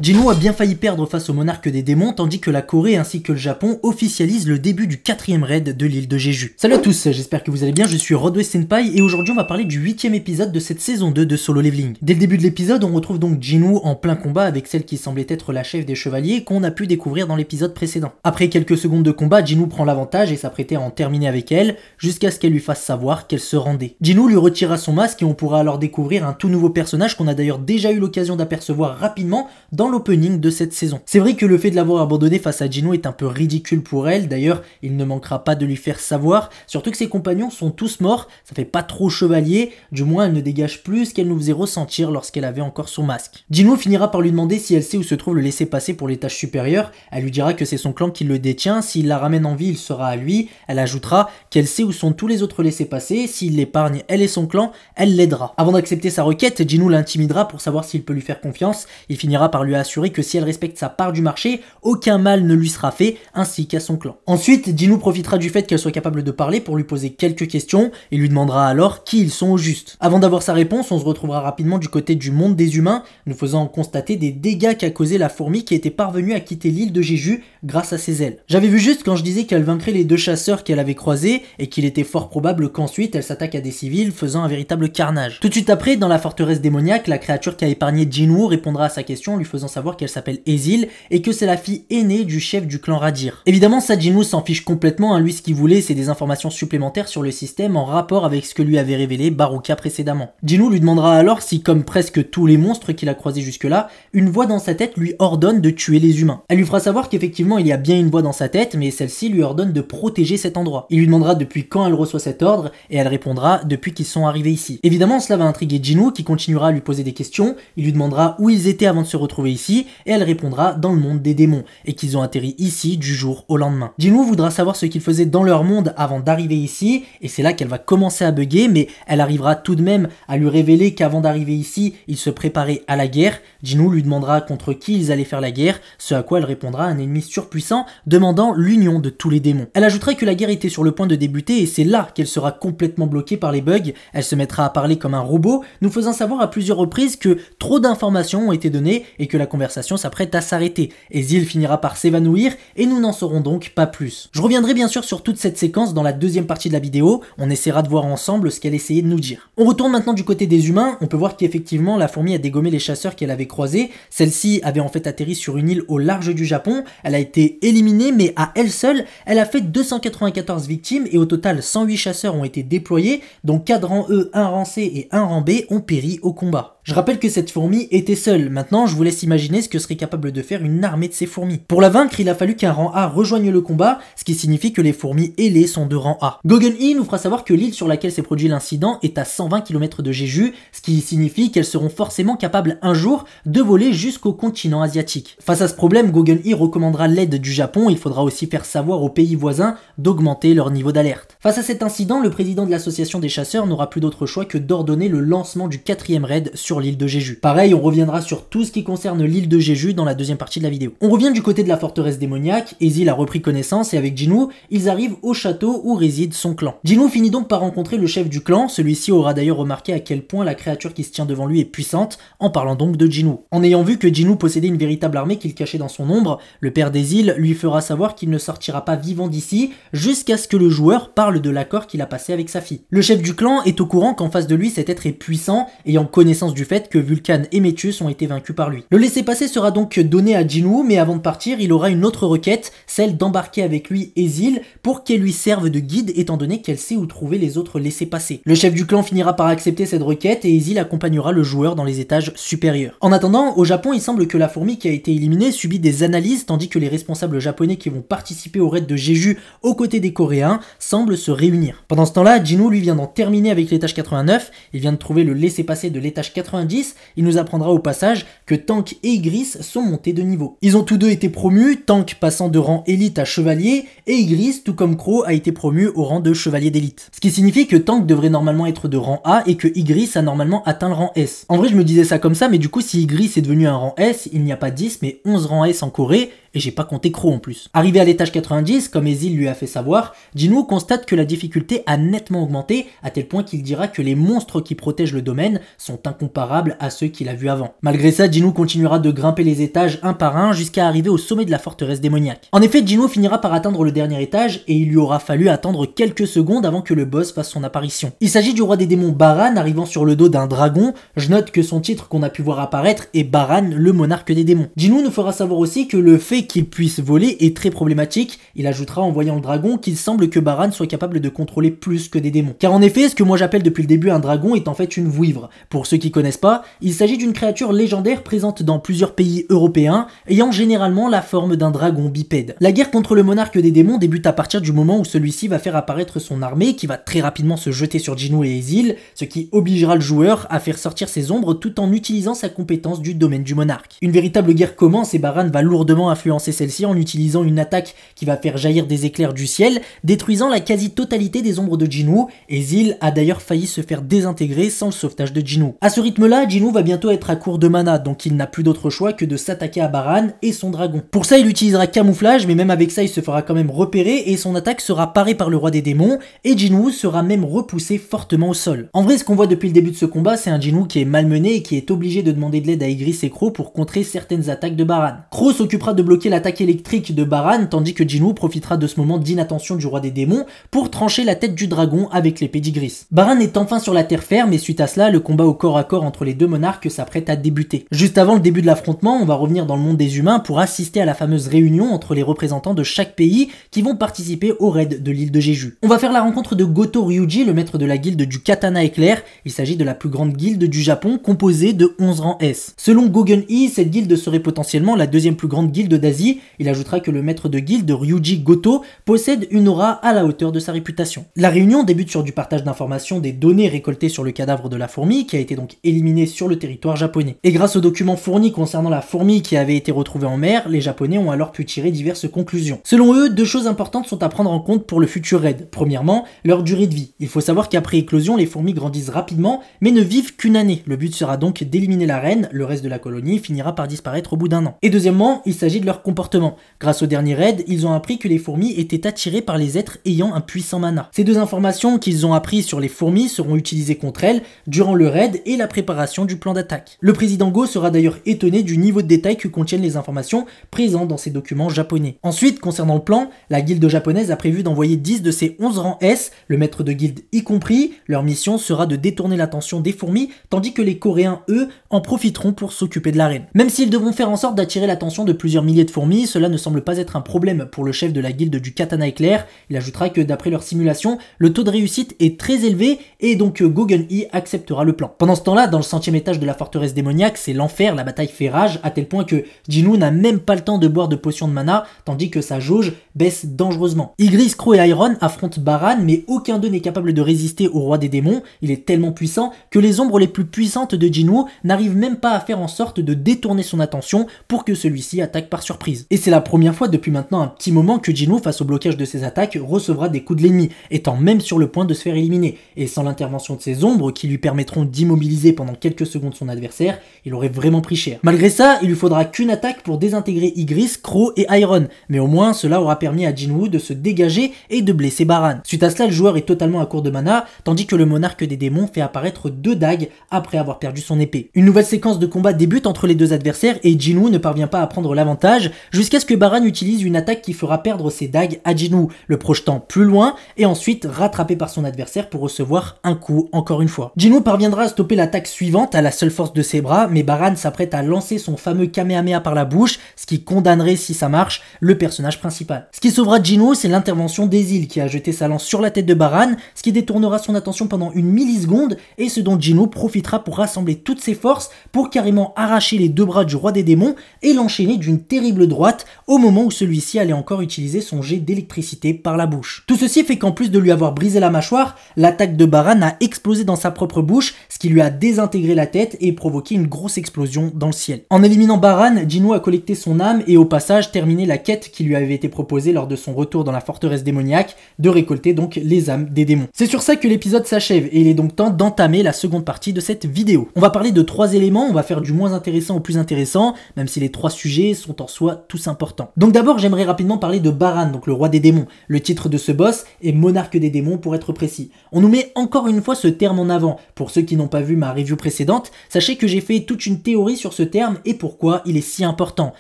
Jinwoo a bien failli perdre face au monarque des démons, tandis que la Corée ainsi que le Japon officialisent le début du 4e raid de l'île de Jeju. Salut à tous, j'espère que vous allez bien, je suis Rodway Senpai et aujourd'hui on va parler du 8e épisode de cette saison 2 de Solo Leveling. Dès le début de l'épisode, on retrouve donc Jinwoo en plein combat avec celle qui semblait être la chef des chevaliers qu'on a pu découvrir dans l'épisode précédent. Après quelques secondes de combat, Jinwoo prend l'avantage et s'apprêtait à en terminer avec elle, jusqu'à ce qu'elle lui fasse savoir qu'elle se rendait. Jinwoo lui retira son masque et on pourra alors découvrir un tout nouveau personnage qu'on a d'ailleurs déjà eu l'occasion d'apercevoir rapidement dans l'opening de cette saison. C'est vrai que le fait de l'avoir abandonné face à Jinwoo est un peu ridicule pour elle, d'ailleurs il ne manquera pas de lui faire savoir, surtout que ses compagnons sont tous morts, ça fait pas trop chevalier, du moins elle ne dégage plus ce qu'elle nous faisait ressentir lorsqu'elle avait encore son masque. Jinwoo finira par lui demander si elle sait où se trouve le laissez-passer pour les tâches supérieures, elle lui dira que c'est son clan qui le détient, s'il la ramène en vie il sera à lui, elle ajoutera qu'elle sait où sont tous les autres laissez-passer, s'il l'épargne elle et son clan, elle l'aidera. Avant d'accepter sa requête, Jinwoo l'intimidera pour savoir s'il peut lui faire confiance, il finira par lui assurer que si elle respecte sa part du marché, aucun mal ne lui sera fait, ainsi qu'à son clan. Ensuite, Jinwoo profitera du fait qu'elle soit capable de parler pour lui poser quelques questions, et lui demandera alors qui ils sont au juste. Avant d'avoir sa réponse, on se retrouvera rapidement du côté du monde des humains, nous faisant constater des dégâts qu'a causé la fourmi qui était parvenue à quitter l'île de Jeju grâce à ses ailes. J'avais vu juste quand je disais qu'elle vaincrait les deux chasseurs qu'elle avait croisés, et qu'il était fort probable qu'ensuite elle s'attaque à des civils, faisant un véritable carnage. Tout de suite après, dans la forteresse démoniaque, la créature qui a épargné Jinwoo répondra à sa question en lui faisant savoir qu'elle s'appelle Ezil et que c'est la fille aînée du chef du clan Radir. Évidemment, ça Jinwoo s'en fiche complètement, lui ce qu'il voulait c'est des informations supplémentaires sur le système en rapport avec ce que lui avait révélé Baruka précédemment. Jinwoo lui demandera alors si, comme presque tous les monstres qu'il a croisés jusque-là, une voix dans sa tête lui ordonne de tuer les humains. Elle lui fera savoir qu'effectivement il y a bien une voix dans sa tête, mais celle-ci lui ordonne de protéger cet endroit. Il lui demandera depuis quand elle reçoit cet ordre, et elle répondra depuis qu'ils sont arrivés ici. Évidemment, cela va intriguer Jinwoo qui continuera à lui poser des questions, il lui demandera où ils étaient avant de se retrouver ici, et elle répondra dans le monde des démons, et qu'ils ont atterri ici du jour au lendemain. Jinwoo voudra savoir ce qu'ils faisaient dans leur monde avant d'arriver ici, et c'est là qu'elle va commencer à bugger, mais elle arrivera tout de même à lui révéler qu'avant d'arriver ici, ils se préparaient à la guerre. Jinwoo lui demandera contre qui ils allaient faire la guerre, ce à quoi elle répondra un ennemi surpuissant demandant l'union de tous les démons. Elle ajoutera que la guerre était sur le point de débuter et c'est là qu'elle sera complètement bloquée par les bugs, elle se mettra à parler comme un robot, nous faisant savoir à plusieurs reprises que trop d'informations ont été données et que la conversation s'apprête à s'arrêter. Ezil finira par s'évanouir et nous n'en saurons donc pas plus. Je reviendrai bien sûr sur toute cette séquence dans la deuxième partie de la vidéo, on essaiera de voir ensemble ce qu'elle essayait de nous dire. On retourne maintenant du côté des humains, on peut voir qu'effectivement la fourmi a dégommé les chasseurs qu'elle avait croisés, celle-ci avait en fait atterri sur une île au large du Japon, elle a été éliminée mais à elle seule, elle a fait 294 victimes et au total 108 chasseurs ont été déployés, dont 4 rangs E, 1 rang C et 1 rang B ont péri au combat. Je rappelle que cette fourmi était seule, maintenant je vous laisse imaginer ce que serait capable de faire une armée de ces fourmis. Pour la vaincre, il a fallu qu'un rang A rejoigne le combat, ce qui signifie que les fourmis ailées sont de rang A. Gogen-i nous fera savoir que l'île sur laquelle s'est produit l'incident est à 120 km de Jeju, ce qui signifie qu'elles seront forcément capables un jour de voler jusqu'au continent asiatique. Face à ce problème, Gogen-i recommandera l'aide du Japon, il faudra aussi faire savoir aux pays voisins d'augmenter leur niveau d'alerte. Face à cet incident, le président de l'association des chasseurs n'aura plus d'autre choix que d'ordonner le lancement du 4e raid sur l'île de Jeju. Pareil, on reviendra sur tout ce qui concerne l'île de Jeju dans la deuxième partie de la vidéo. On revient du côté de la forteresse démoniaque, Ezil a repris connaissance et avec Jinwoo, ils arrivent au château où réside son clan. Jinwoo finit donc par rencontrer le chef du clan, celui-ci aura d'ailleurs remarqué à quel point la créature qui se tient devant lui est puissante, en parlant donc de Jinwoo. En ayant vu que Jinwoo possédait une véritable armée qu'il cachait dans son ombre, le père d'Ezil lui fera savoir qu'il ne sortira pas vivant d'ici jusqu'à ce que le joueur parle de l'accord qu'il a passé avec sa fille. Le chef du clan est au courant qu'en face de lui cet être est puissant, ayant connaissance du fait que Vulcan et Metis ont été vaincus par lui. Le laissez-passer sera donc donné à Jinwoo, mais avant de partir, il aura une autre requête, celle d'embarquer avec lui Ezil pour qu'elle lui serve de guide étant donné qu'elle sait où trouver les autres laissez-passer. Le chef du clan finira par accepter cette requête et Ezil accompagnera le joueur dans les étages supérieurs. En attendant, au Japon, il semble que la fourmi qui a été éliminée subit des analyses tandis que les responsables japonais qui vont participer au raid de Jeju aux côtés des Coréens semblent se réunir. Pendant ce temps-là, Jinwoo lui vient d'en terminer avec l'étage 89, il vient de trouver le laissez-passer de l'étage 90, il nous apprendra au passage que Tank et Igris sont montés de niveau. Ils ont tous deux été promus, Tank passant de rang élite à chevalier, et Igris, tout comme Crow, a été promu au rang de chevalier d'élite. Ce qui signifie que Tank devrait normalement être de rang A et que Igris a normalement atteint le rang S. En vrai, je me disais ça comme ça, mais du coup, si Igris est devenu un rang S, il n'y a pas 10 mais 11 rangs S en Corée, et j'ai pas compté Crow en plus. Arrivé à l'étage 90, comme Ezil lui a fait savoir, Jinwoo constate que la difficulté a nettement augmenté, à tel point qu'il dira que les monstres qui protègent le domaine sont incomparables à ceux qu'il a vus avant. Malgré ça, Jinwoo continuera de grimper les étages un par un jusqu'à arriver au sommet de la forteresse démoniaque. En effet, Jinwoo finira par atteindre le dernier étage et il lui aura fallu attendre quelques secondes avant que le boss fasse son apparition. Il s'agit du roi des démons Baran arrivant sur le dos d'un dragon. Je note que son titre qu'on a pu voir apparaître est Baran, le monarque des démons. Jinwoo nous fera savoir aussi que le fait qu'il puisse voler est très problématique. Il ajoutera en voyant le dragon qu'il semble que Baran soit capable de contrôler plus que des démons. Car en effet, ce que moi j'appelle depuis le début un dragon est en fait une vouivre. Pour ceux qui connaissent pas, il s'agit d'une créature légendaire présente dans plusieurs pays européens, ayant généralement la forme d'un dragon bipède. La guerre contre le monarque des démons débute à partir du moment où celui-ci va faire apparaître son armée qui va très rapidement se jeter sur Jinwoo et Ezil, ce qui obligera le joueur à faire sortir ses ombres tout en utilisant sa compétence du domaine du monarque. Une véritable guerre commence et Baran va lourdement influencer celle-ci en utilisant une attaque qui va faire jaillir des éclairs du ciel, détruisant la quasi-totalité des ombres de Jinwoo. Ezil a d'ailleurs failli se faire désintégrer sans le sauvetage de Jinwoo. À ce rythme-là, Jinwoo va bientôt être à court de mana, donc il n'a plus d'autre choix que de s'attaquer à Baran et son dragon. Pour ça, il utilisera camouflage, mais même avec ça, il se fera quand même repérer et son attaque sera parée par le roi des démons et Jinwoo sera même repoussé fortement au sol. En vrai, ce qu'on voit depuis le début de ce combat, c'est un Jinwoo qui est malmené et qui est obligé de demander de l'aide à Igris et Crow pour contrer certaines attaques de Baran. Crow s'occupera de bloquer l'attaque électrique de Baran, tandis que Jinwoo profitera de ce moment d'inattention du roi des démons pour trancher la tête du dragon avec l'épée d'Igris. Baran est enfin sur la terre ferme et suite à cela, le combat au corps à corps entre les deux monarques s'apprête à débuter. Juste avant le début de l'affrontement, on va revenir dans le monde des humains pour assister à la fameuse réunion entre les représentants de chaque pays qui vont participer au raid de l'île de Jeju. On va faire la rencontre de Goto Ryuji, le maître de la guilde du katana éclair. Il s'agit de la plus grande guilde du Japon, composée de 11 rangs S. Selon Gogen-i, cette guilde serait potentiellement la deuxième plus grande guilde d'Asie. Il ajoutera que le maître de guilde, Ryuji Goto, possède une aura à la hauteur de sa réputation. La réunion débute sur du partage d'informations des données récoltées sur le cadavre de la fourmi, qui a été donc éliminée sur le territoire japonais. Et grâce aux documents fournis concernant la fourmi qui avait été retrouvée en mer, les Japonais ont alors pu tirer diverses conclusions. Selon eux, deux choses importantes sont à prendre en compte pour le futur raid. Premièrement, leur durée de vie. Il faut savoir qu'après éclosion, les fourmis grandissent rapidement, mais ne vivent qu'une année. Le but sera donc d'éliminer la reine, le reste de la colonie finira par disparaître au bout d'un an. Et deuxièmement, il s'agit de leur comportement. Grâce au dernier raid, ils ont appris que les fourmis étaient attirées par les êtres ayant un puissant mana. Ces deux informations qu'ils ont apprises sur les fourmis seront utilisées contre elles durant le raid et la préparation du plan d'attaque. Le président Go sera d'ailleurs étonné du niveau de détail que contiennent les informations présentes dans ces documents japonais. Ensuite, concernant le plan, la guilde japonaise a prévu d'envoyer 10 de ses 11 rangs S, le maître de guilde y compris. Leur mission sera de détourner l'attention des fourmis, tandis que les Coréens, eux, en profiteront pour s'occuper de la reine. Même s'ils devront faire en sorte d'attirer l'attention de plusieurs milliers de fourmis, cela ne semble pas être un problème pour le chef de la guilde du katana éclair. Il ajoutera que d'après leur simulation, le taux de réussite est très élevé et donc Gogen-i acceptera le plan. Pendant ce temps-là, dans le 100e étage de la forteresse démoniaque, c'est l'enfer, la bataille fait rage, à tel point que Jinwoo n'a même pas le temps de boire de potions de mana, tandis que sa jauge baisse dangereusement. Igris, Crow et Iron affrontent Baran, mais aucun d'eux n'est capable de résister au roi des démons. Il est tellement puissant que les ombres les plus puissantes de Jinwoo n'arrivent même pas à faire en sorte de détourner son attention pour que celui-ci attaque par surprise. Et c'est la première fois depuis maintenant un petit moment que Jinwoo, face au blocage de ses attaques, recevra des coups de l'ennemi, étant même sur le point de se faire éliminer. Et sans l'intervention de ses ombres, qui lui permettront d'immobiliser pendant quelques secondes son adversaire, il aurait vraiment pris cher. Malgré ça, il lui faudra qu'une attaque pour désintégrer Igris, Crow et Iron, mais au moins cela aura permis à Jinwoo de se dégager et de blesser Baran. Suite à cela, le joueur est totalement à court de mana, tandis que le monarque des démons fait apparaître 2 dagues après avoir perdu son épée. Une nouvelle séquence de combat débute entre les deux adversaires et Jinwoo ne parvient pas à prendre l'avantage jusqu'à ce que Baran utilise une attaque qui fera perdre ses dagues à Jinwoo, le projetant plus loin et ensuite rattrapé par son adversaire pour recevoir un coup encore une fois. Jinwoo parviendra à stopper l'attaque suivante à la seule force de ses bras, mais Baran s'apprête à lancer son fameux Kamehameha par la bouche, ce qui condamnerait, si ça marche, le personnage principal. Ce qui sauvera Jinwoo, c'est l'intervention d'Ezil qui a jeté sa lance sur la tête de Baran, ce qui détournera son attention pendant une milliseconde et ce dont Jinwoo profitera pour rassembler toutes ses forces pour carrément arracher les 2 bras du roi des démons et l'enchaîner d'une terrible droite au moment où celui-ci allait encore utiliser son jet d'électricité par la bouche. Tout ceci fait qu'en plus de lui avoir brisé la mâchoire, l'attaque de Baran a explosé dans sa propre bouche, ce qui lui a désintégré la tête et provoqué une grosse explosion dans le ciel. En éliminant Baran, Jinwoo a collecté son âme et au passage terminé la quête qui lui avait été proposée lors de son retour dans la forteresse démoniaque, de récolter donc les âmes des démons. C'est sur ça que l'épisode s'achève et il est donc temps d'entamer la seconde partie de cette vidéo. On va parler de 3 éléments, on va faire du moins intéressant au plus intéressant, même si les 3 sujets sont en soi soit tous importants. Donc d'abord j'aimerais rapidement parler de Baran, donc le roi des démons. Le titre de ce boss est monarque des démons pour être précis. On nous met encore une fois ce terme en avant. Pour ceux qui n'ont pas vu ma review précédente, sachez que j'ai fait toute une théorie sur ce terme et pourquoi il est si important.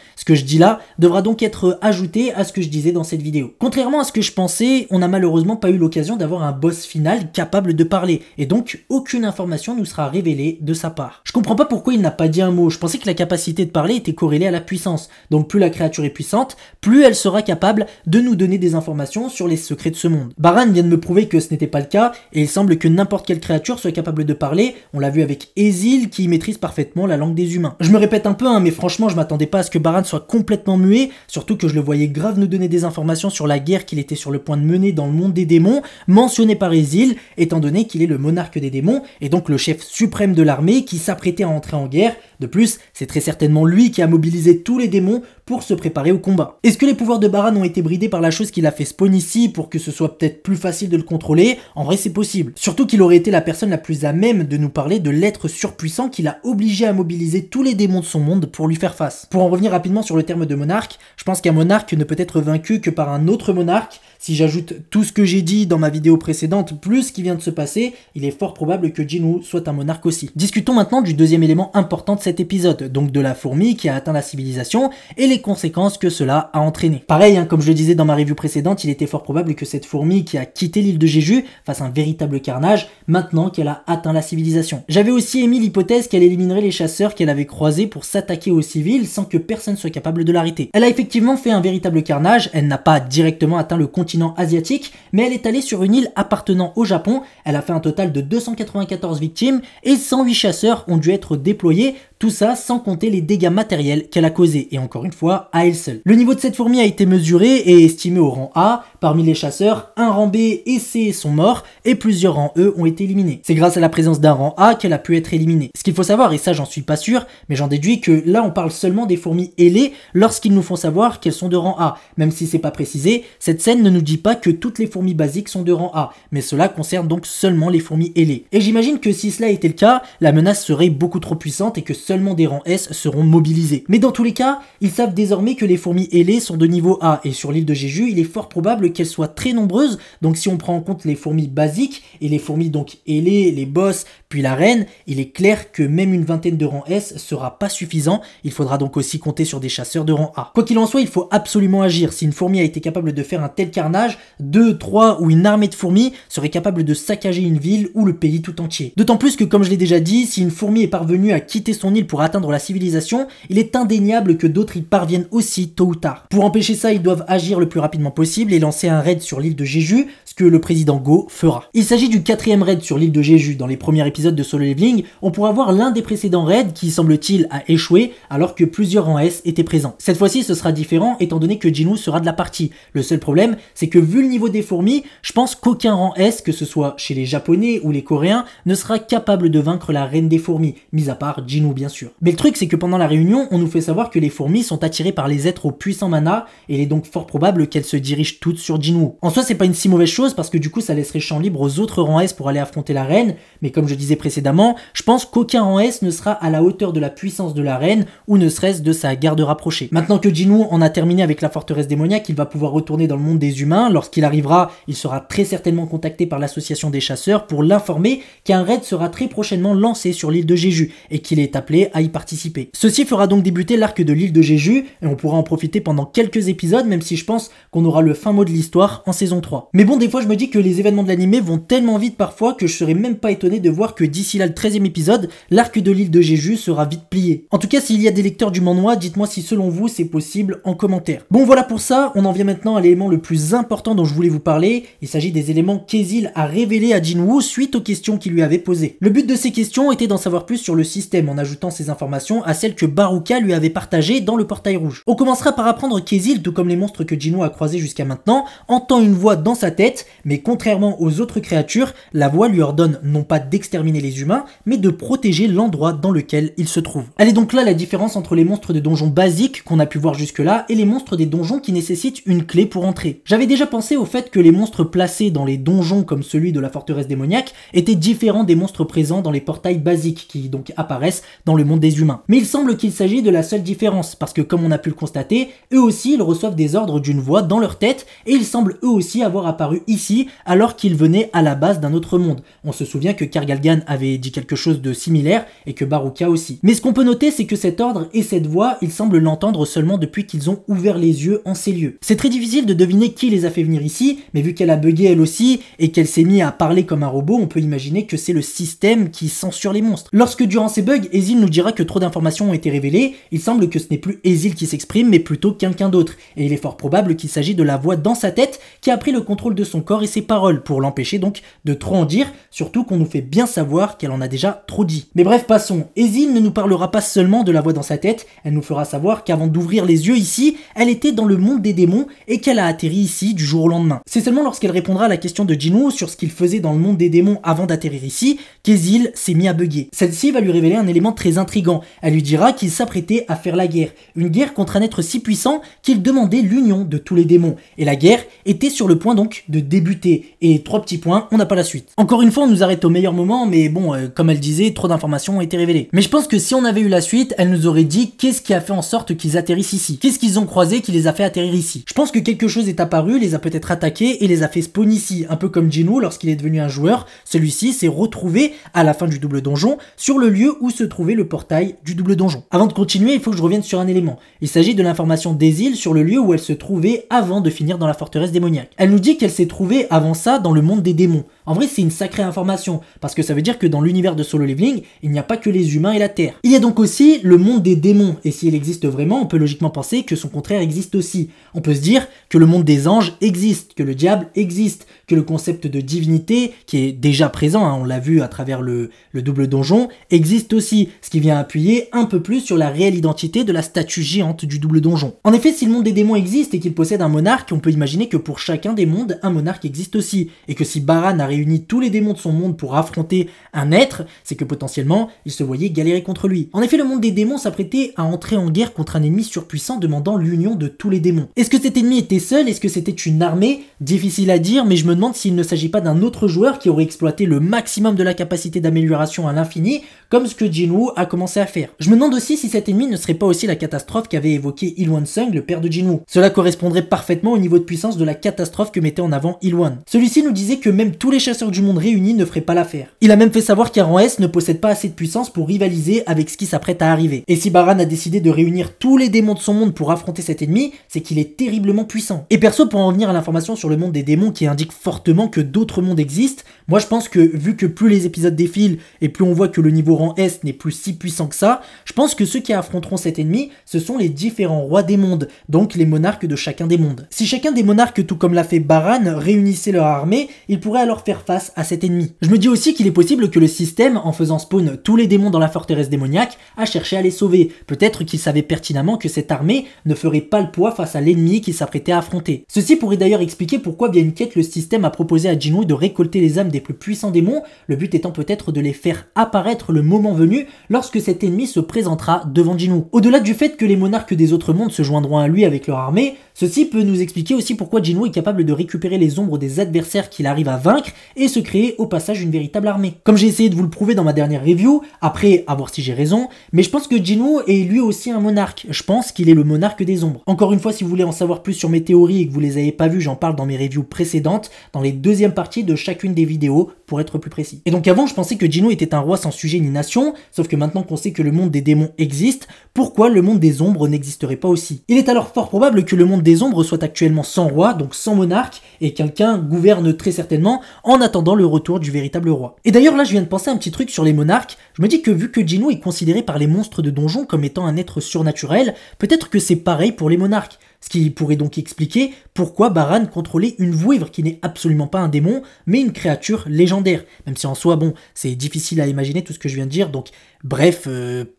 Ce que je dis là devra donc être ajouté à ce que je disais dans cette vidéo. Contrairement à ce que je pensais, on n'a malheureusement pas eu l'occasion d'avoir un boss final capable de parler, et donc aucune information nous sera révélée de sa part. Je comprends pas pourquoi il n'a pas dit un mot. Je pensais que la capacité de parler était corrélée à la puissance. Donc plus la créature est puissante, plus elle sera capable de nous donner des informations sur les secrets de ce monde. Baran vient de me prouver que ce n'était pas le cas, et il semble que n'importe quelle créature soit capable de parler. On l'a vu avec Ezil qui maîtrise parfaitement la langue des humains. Je me répète un peu, mais franchement je m'attendais pas à ce que Baran soit complètement muet, surtout que je le voyais grave nous donner des informations sur la guerre qu'il était sur le point de mener dans le monde des démons, mentionné par Ezil, étant donné qu'il est le monarque des démons, et donc le chef suprême de l'armée qui s'apprêtait à entrer en guerre. De plus, c'est très certainement lui qui a mobilisé tous les démons pour se préparer au combat. Est-ce que les pouvoirs de Baran ont été bridés par la chose qu'il a fait spawn ici pour que ce soit peut-être plus facile de le contrôler? En vrai c'est possible. Surtout qu'il aurait été la personne la plus à même de nous parler de l'être surpuissant qui l'a obligé à mobiliser tous les démons de son monde pour lui faire face. Pour en revenir rapidement sur le terme de monarque, je pense qu'un monarque ne peut être vaincu que par un autre monarque. Si j'ajoute tout ce que j'ai dit dans ma vidéo précédente plus ce qui vient de se passer, il est fort probable que Jinwoo soit un monarque aussi. Discutons maintenant du deuxième élément important de cet épisode, donc de la fourmi qui a atteint la civilisation et les conséquences que cela a entraîné. Pareil, comme je le disais dans ma review précédente, il était fort probable que cette fourmi qui a quitté l'île de Jeju fasse un véritable carnage maintenant qu'elle a atteint la civilisation. J'avais aussi émis l'hypothèse qu'elle éliminerait les chasseurs qu'elle avait croisés pour s'attaquer aux civils sans que personne soit capable de l'arrêter. Elle a effectivement fait un véritable carnage, elle n'a pas directement atteint le continent asiatique, mais elle est allée sur une île appartenant au Japon. Elle a fait un total de 294 victimes et 108 chasseurs ont dû être déployés, tout ça sans compter les dégâts matériels qu'elle a causés, et encore une fois à elle seule. Le niveau de cette fourmi a été mesuré et estimé au rang A. Parmi les chasseurs, un rang B et C sont morts et plusieurs rangs E ont été éliminés. C'est grâce à la présence d'un rang A qu'elle a pu être éliminée. Ce qu'il faut savoir, et ça j'en suis pas sûr, mais j'en déduis que là on parle seulement des fourmis ailées lorsqu'ils nous font savoir qu'elles sont de rang A. Même si c'est pas précisé, cette scène ne nous dit pas que toutes les fourmis basiques sont de rang A, mais cela concerne donc seulement les fourmis ailées. Et j'imagine que si cela était le cas, la menace serait beaucoup trop puissante et que seulement des rangs S seront mobilisés. Mais dans tous les cas, ils savent désormais que les fourmis ailées sont de niveau A, et sur l'île de Jeju, il est fort probable qu'elles soient très nombreuses. Donc si on prend en compte les fourmis basiques et les fourmis donc ailées, les boss, puis la reine, il est clair que même une vingtaine de rangs S sera pas suffisant. Il faudra donc aussi compter sur des chasseurs de rang A. Quoi qu'il en soit, il faut absolument agir. Si une fourmi a été capable de faire un tel carnage, 2, 3 ou une armée de fourmis serait capable de saccager une ville ou le pays tout entier. D'autant plus que, comme je l'ai déjà dit, si une fourmi est parvenue à quitter son île pour atteindre la civilisation, il est indéniable que d'autres y parviennent aussi tôt ou tard. Pour empêcher ça, ils doivent agir le plus rapidement possible et lancer un raid sur l'île de Jeju, ce que le président Go fera. Il s'agit du 4e raid sur l'île de Jeju. Dans les premiers épisodes de Solo Leveling, on pourra voir l'un des précédents raids qui, semble-t-il, a échoué alors que plusieurs rangs S étaient présents. Cette fois-ci, ce sera différent étant donné que Jinwoo sera de la partie. Le seul problème, c'est que vu le niveau des fourmis, je pense qu'aucun rang S, que ce soit chez les Japonais ou les Coréens, ne sera capable de vaincre la reine des fourmis, mis à part Jinwoo bien sûr. Mais le truc, c'est que pendant la réunion, on nous fait savoir que les fourmis sont attirées par les êtres aux puissants mana, et il est donc fort probable qu'elles se dirigent toutes sur Jinwoo. En soi, c'est pas une si mauvaise chose parce que du coup, ça laisserait champ libre aux autres rangs S pour aller affronter la reine, mais comme je disais précédemment, je pense qu'aucun rang S ne sera à la hauteur de la puissance de la reine, ou ne serait-ce de sa garde rapprochée. Maintenant que Jinwoo en a terminé avec la forteresse démoniaque, il va pouvoir retourner dans le monde des humains. Lorsqu'il arrivera, il sera très certainement contacté par l'association des chasseurs pour l'informer qu'un raid sera très prochainement lancé sur l'île de Jeju, et qu'il est appelé à y participer. Ceci fera donc débuter l'arc de l'île de Jeju, et on pourra en profiter pendant quelques épisodes, même si je pense qu'on aura le fin mot de l'histoire en saison 3. Mais bon, des fois je me dis que les événements de l'animé vont tellement vite parfois que je serais même pas étonné de voir que d'ici là le 13e épisode, l'arc de l'île de Jeju sera vite plié. En tout cas, s'il y a des lecteurs du manhwa, dites-moi si selon vous c'est possible en commentaire. Bon voilà pour ça, on en vient maintenant à l'élément le plus important dont je voulais vous parler. Il s'agit des éléments qu'Ezil a révélés à Jinwoo suite aux questions qu'il lui avait posées. Le but de ces questions était d'en savoir plus sur le système en ajoutant ces informations à celles que Baruka lui avait partagées dans le portail rouge. On commencera par apprendre qu'Ezil, tout comme les monstres que Jinwoo a croisés jusqu'à maintenant, entend une voix dans sa tête, mais contrairement aux autres créatures, la voix lui ordonne non pas d'exterminer d'exterminer les humains, mais de protéger l'endroit dans lequel ils se trouvent. Elle est donc là la différence entre les monstres de donjons basiques qu'on a pu voir jusque-là et les monstres des donjons qui nécessitent une clé pour entrer. J'avais déjà pensé au fait que les monstres placés dans les donjons comme celui de la forteresse démoniaque étaient différents des monstres présents dans les portails basiques qui donc apparaissent dans le monde des humains. Mais il semble qu'il s'agit de la seule différence parce que comme on a pu le constater, eux aussi ils reçoivent des ordres d'une voix dans leur tête et ils semblent eux aussi avoir apparu ici alors qu'ils venaient à la base d'un autre monde. On se souvient que Kargalgan avait dit quelque chose de similaire et que Baruka aussi. Mais ce qu'on peut noter c'est que cet ordre et cette voix, ils semblent l'entendre seulement depuis qu'ils ont ouvert les yeux en ces lieux. C'est très difficile de deviner qui les a fait venir ici, mais vu qu'elle a bugué elle aussi et qu'elle s'est mise à parler comme un robot, on peut imaginer que c'est le système qui censure les monstres. Lorsque durant ces bugs, Ezil nous dira que trop d'informations ont été révélées, il semble que ce n'est plus Ezil qui s'exprime mais plutôt quelqu'un d'autre, et il est fort probable qu'il s'agit de la voix dans sa tête qui a pris le contrôle de son corps et ses paroles, pour l'empêcher donc de trop en dire, surtout qu'on nous fait bien savoir qu'elle en a déjà trop dit. Mais bref, passons. Ezil ne nous parlera pas seulement de la voix dans sa tête, elle nous fera savoir qu'avant d'ouvrir les yeux ici, elle était dans le monde des démons et qu'elle a atterri ici du jour au lendemain. C'est seulement lorsqu'elle répondra à la question de Jinwoo sur ce qu'il faisait dans le monde des démons avant d'atterrir ici qu'Ezil s'est mis à bugger. Celle-ci va lui révéler un élément très intriguant. Elle lui dira qu'il s'apprêtait à faire la guerre. Une guerre contre un être si puissant qu'il demandait l'union de tous les démons. Et la guerre était sur le point donc de débuter. Et 3 petits points, on n'a pas la suite. Encore une fois, on nous arrête au meilleur moment, mais bon, comme elle disait, trop d'informations ont été révélées. Mais je pense que si on avait eu la suite, elle nous aurait dit qu'est-ce qui a fait en sorte qu'ils atterrissent ici. Qu'est-ce qu'ils ont croisé qui les a fait atterrir ici. Je pense que quelque chose est apparu, les a peut-être attaqués et les a fait spawn ici. Un peu comme Jinwoo lorsqu'il est devenu un joueur, celui-ci s'est retrouvé à la fin du double donjon sur le lieu où se trouvait le portail du double donjon. Avant de continuer, il faut que je revienne sur un élément. Il s'agit de l'information d'Ezil sur le lieu où elle se trouvait avant de finir dans la forteresse démoniaque. Elle nous dit qu'elle s'est trouvée avant ça dans le monde des démons. En vrai, c'est une sacrée information, parce que ça veut dire que dans l'univers de Solo Leveling, il n'y a pas que les humains et la Terre. Il y a donc aussi le monde des démons, et s'il existe vraiment, on peut logiquement penser que son contraire existe aussi. On peut se dire que le monde des anges existe, que le diable existe, que le concept de divinité, qui est déjà présent, hein, on l'a vu à travers le double donjon, existe aussi, ce qui vient appuyer un peu plus sur la réelle identité de la statue géante du double donjon. En effet, si le monde des démons existe et qu'il possède un monarque, on peut imaginer que pour chacun des mondes, un monarque existe aussi, et que si Baran a réuni tous les démons de son monde pour affronter un être, c'est que potentiellement, il se voyait galérer contre lui. En effet, le monde des démons s'apprêtait à entrer en guerre contre un ennemi surpuissant demandant l'union de tous les démons. Est-ce que cet ennemi était seul? Est-ce que c'était une armée? Difficile à dire, mais je me demande s'il ne s'agit pas d'un autre joueur qui aurait exploité le maximum de la capacité d'amélioration à l'infini, comme ce que Jinwoo a commencé à faire. Je me demande aussi si cet ennemi ne serait pas aussi la catastrophe qu'avait évoqué Ilwansung, le père de Jinwoo. Cela correspondrait parfaitement au niveau de puissance de la catastrophe que mettait en avant Ilwan. Celui-ci nous disait que même tous les chasseurs du monde réunis ne feraient pas l'affaire. Il a même fait savoir qu'Aran S ne possède pas assez de puissance pour rivaliser avec ce qui s'apprête à arriver. Et si Baran a décidé de réunir tous les démons de son monde pour affronter cet ennemi, c'est qu'il est terriblement puissant. Et perso, pour en venir à l'information sur le monde des démons qui indique fortement que d'autres mondes existent, moi je pense que vu que plus les épisodes défilent et plus on voit que le niveau rang S n'est plus si puissant que ça, je pense que ceux qui affronteront cet ennemi, ce sont les différents rois des mondes, donc les monarques de chacun des mondes. Si chacun des monarques, tout comme l'a fait Baran, réunissait leur armée, ils pourraient alors faire face à cet ennemi. Je me dis aussi qu'il est possible que le système, en faisant spawn tous les démons dans la forteresse démoniaque, a cherché à les sauver. Peut-être qu'il savait pertinemment que cette armée ne ferait pas le poids face à l'ennemi qu'il s'apprêtait à affronter. Ceci pourrait d'ailleurs expliquer pourquoi via une quête le système a proposé à Jinwoo de récolter les âmes des plus puissants démons, le but étant peut-être de les faire apparaître le moment venu lorsque cet ennemi se présentera devant Jinwoo. Au-delà du fait que les monarques des autres mondes se joindront à lui avec leur armée, ceci peut nous expliquer aussi pourquoi Jinwoo est capable de récupérer les ombres des adversaires qu'il arrive à vaincre et se créer au passage une véritable armée. Comme j'ai essayé de vous le prouver dans ma dernière review, après à voir si j'ai raison, mais je pense que Jinwoo est lui aussi un monarque. Je pense qu'il est le monarque des ombres. Encore une fois, si vous voulez en savoir plus sur mes théories et que vous les avez pas vues, j'en parle dans mes reviews précédentes, dans les deuxièmes parties de chacune des vidéos, pour être plus précis. Et donc avant, je pensais que Jinwoo était un roi sans sujet ni nation, sauf que maintenant qu'on sait que le monde des démons existe, pourquoi le monde des ombres n'existerait pas aussi? Il est alors fort probable que le monde des ombres soit actuellement sans roi, donc sans monarque, et quelqu'un gouverne très certainement en attendant le retour du véritable roi. Et d'ailleurs là, je viens de penser à un petit truc sur les monarques. Je me dis que vu que Jinwoo est considéré par les monstres de donjon comme étant un être surnaturel, peut-être que c'est pareil pour les monarques. Ce qui pourrait donc expliquer pourquoi Baran contrôlait une vouivre qui n'est absolument pas un démon, mais une créature légendaire. Même si en soi, bon, c'est difficile à imaginer tout ce que je viens de dire, donc bref,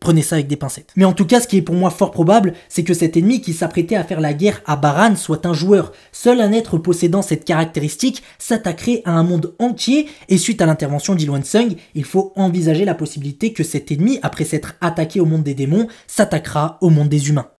prenez ça avec des pincettes. Mais en tout cas, ce qui est pour moi fort probable, c'est que cet ennemi qui s'apprêtait à faire la guerre à Baran soit un joueur. Seul un être possédant cette caractéristique s'attaquerait à un monde entier, et suite à l'intervention d'Ilwan Sung, il faut envisager la possibilité que cet ennemi, après s'être attaqué au monde des démons, s'attaquera au monde des humains.